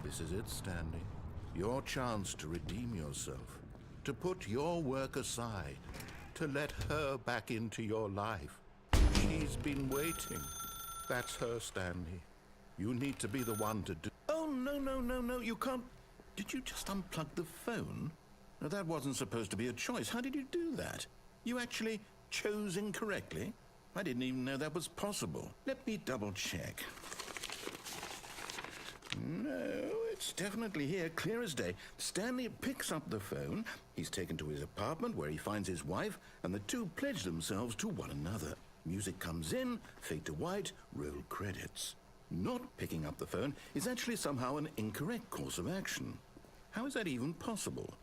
This is it, Stanley. Your chance to redeem yourself, to put your work aside, to let her back into your life. She's been waiting. That's her, Stanley. You need to be the one to do... Oh, no, you can't... Did you just unplug the phone? No, that wasn't supposed to be a choice. How did you do that? You actually chose incorrectly? I didn't even know that was possible. Let me double check. No, it's definitely here, clear as day. Stanley picks up the phone. He's taken to his apartment where he finds his wife, and the two pledge themselves to one another. Music comes in, fade to white, roll credits. Not picking up the phone is actually somehow an incorrect course of action. How is that even possible?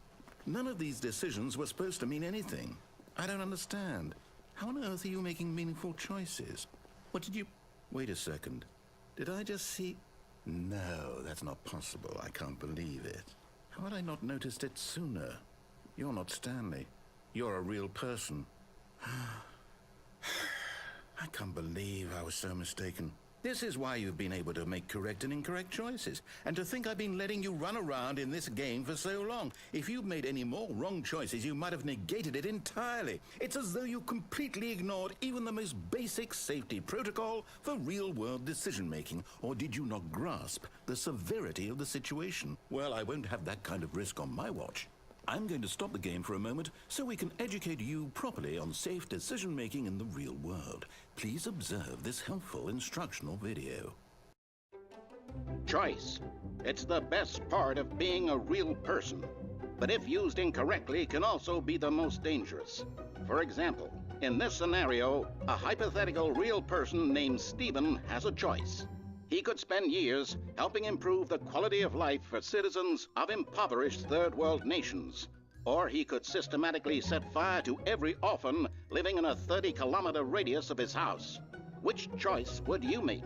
None of these decisions were supposed to mean anything. I don't understand. How on earth are you making meaningful choices? What did you... Wait a second. Did I just see... No, that's not possible. I can't believe it. How had I not noticed it sooner? You're not Stanley. You're a real person. I can't believe I was so mistaken. This is why you've been able to make correct and incorrect choices. And to think I've been letting you run around in this game for so long. If you'd made any more wrong choices, you might have negated it entirely. It's as though you completely ignored even the most basic safety protocol for real-world decision-making. Or did you not grasp the severity of the situation? Well, I won't have that kind of risk on my watch. I'm going to stop the game for a moment so we can educate you properly on safe decision-making in the real world. Please observe this helpful instructional video. Choice. It's the best part of being a real person. But if used incorrectly, can also be the most dangerous. For example, in this scenario, a hypothetical real person named Stephen has a choice. He could spend years helping improve the quality of life for citizens of impoverished third world nations. Or he could systematically set fire to every orphan living in a 30-kilometer radius of his house. Which choice would you make?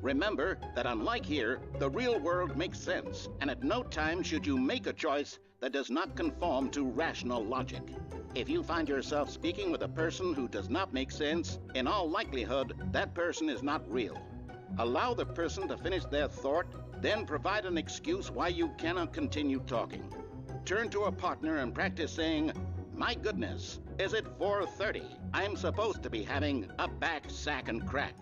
Remember that unlike here, the real world makes sense, and at no time should you make a choice that does not conform to rational logic. If you find yourself speaking with a person who does not make sense, in all likelihood, that person is not real. Allow the person to finish their thought, then provide an excuse why you cannot continue talking. Turn to a partner and practice saying, "My goodness, is it 4:30? I'm supposed to be having a back, sack, and crack."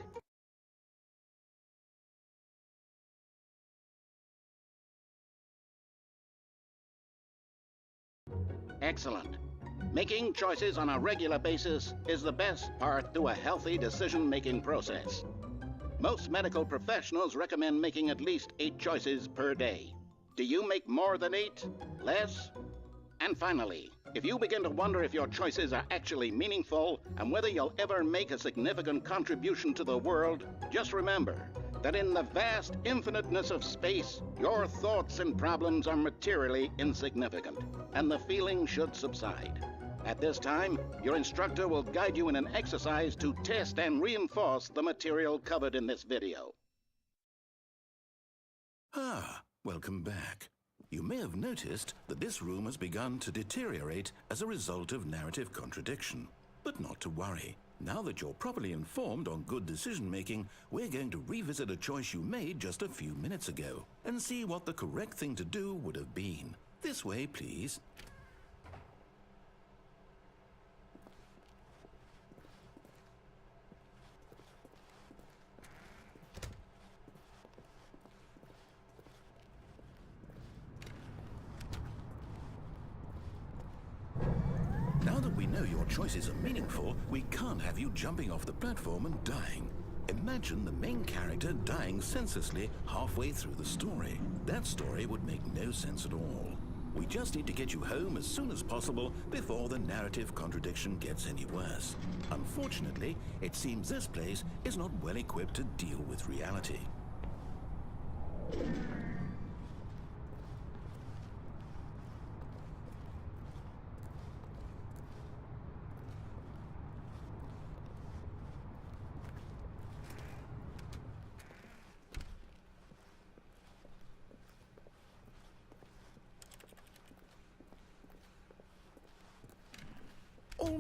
Excellent. Making choices on a regular basis is the best part to a healthy decision-making process. Most medical professionals recommend making at least 8 choices per day. Do you make more than 8? Less? And finally, if you begin to wonder if your choices are actually meaningful and whether you'll ever make a significant contribution to the world, just remember that in the vast infiniteness of space, your thoughts and problems are materially insignificant, and the feeling should subside. At this time, your instructor will guide you in an exercise to test and reinforce the material covered in this video. Welcome back. You may have noticed that this room has begun to deteriorate as a result of narrative contradiction. But not to worry. Now that you're properly informed on good decision-making, we're going to revisit a choice you made just a few minutes ago and see what the correct thing to do would have been. This way, please. Now that we know your choices are meaningful, we can't have you jumping off the platform and dying. Imagine the main character dying senselessly halfway through the story. That story would make no sense at all. We just need to get you home as soon as possible before the narrative contradiction gets any worse. Unfortunately, it seems this place is not well equipped to deal with reality.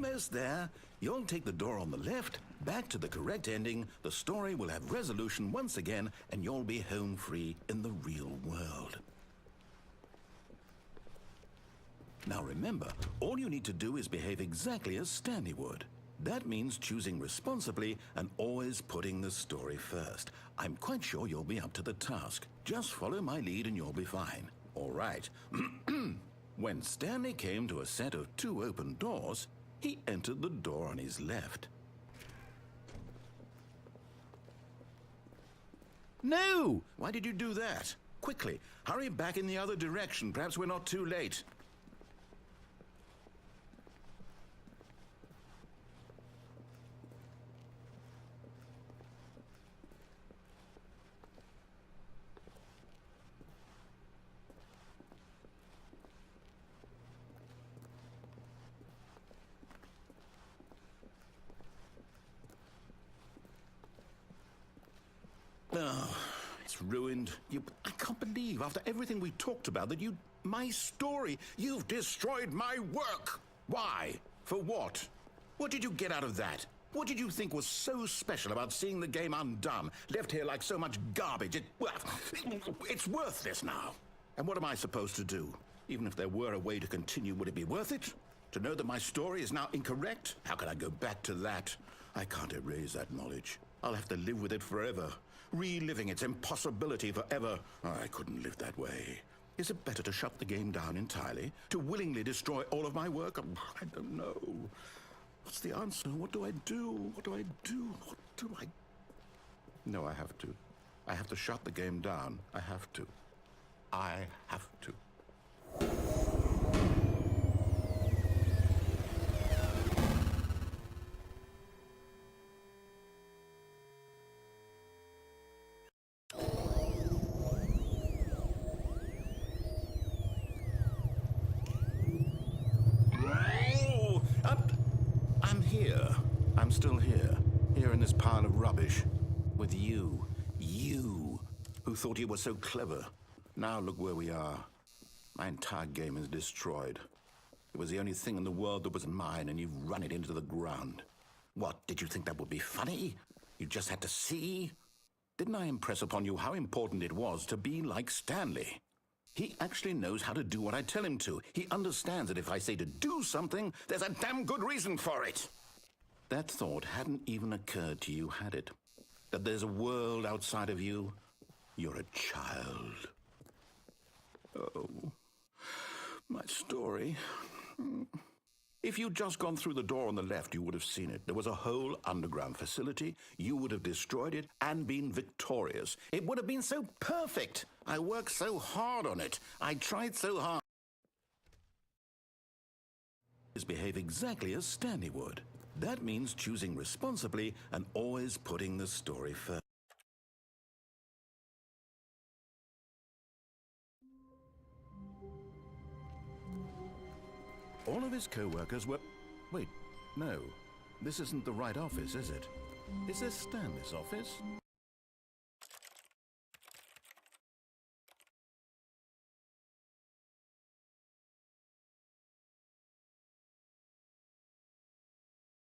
almost there. You'll take the door on the left, back to the correct ending, the story will have resolution once again, and you'll be home free in the real world. Now remember, all you need to do is behave exactly as Stanley would. That means choosing responsibly and always putting the story first. I'm quite sure you'll be up to the task. Just follow my lead and you'll be fine. All right. When Stanley came to a set of 2 open doors, he entered the door on his left. No! Why did you do that? Quickly, hurry back in the other direction. Perhaps we're not too late. Oh, it's ruined. I can't believe, after everything we talked about, that my story, you've destroyed my work. Why? For what? What did you get out of that? What did you think was so special about seeing the game undone, left here like so much garbage? It's worthless now. And what am I supposed to do? Even if there were a way to continue, would it be worth it? To know that my story is now incorrect? How can I go back to that? I can't erase that knowledge. I'll have to live with it forever. Reliving its impossibility forever. I couldn't live that way. Is it better to shut the game down entirely? To willingly destroy all of my work? I don't know. What's the answer? What do I do? What do I do? What do I... No, I have to. I have to shut the game down. I have to. I have to. I'm still here in this pile of rubbish, with you, who thought you were so clever. Now look where we are. My entire game is destroyed. It was the only thing in the world that was mine, and you've run it into the ground. What, did you think that would be funny? You just had to see? Didn't I impress upon you how important it was to be like Stanley? He actually knows how to do what I tell him to. He understands that if I say to do something, there's a damn good reason for it. That thought hadn't even occurred to you, had it? That there's a world outside of you? You're a child. Oh, my story. If you'd just gone through the door on the left, you would have seen it. There was a whole underground facility. You would have destroyed it and been victorious. It would have been so perfect. I worked so hard on it. I tried so hard. Behave exactly as Stanley would. That means choosing responsibly and always putting the story first. All of his co-workers were... Wait, no. This isn't the right office, is it? Is this Stanley's office?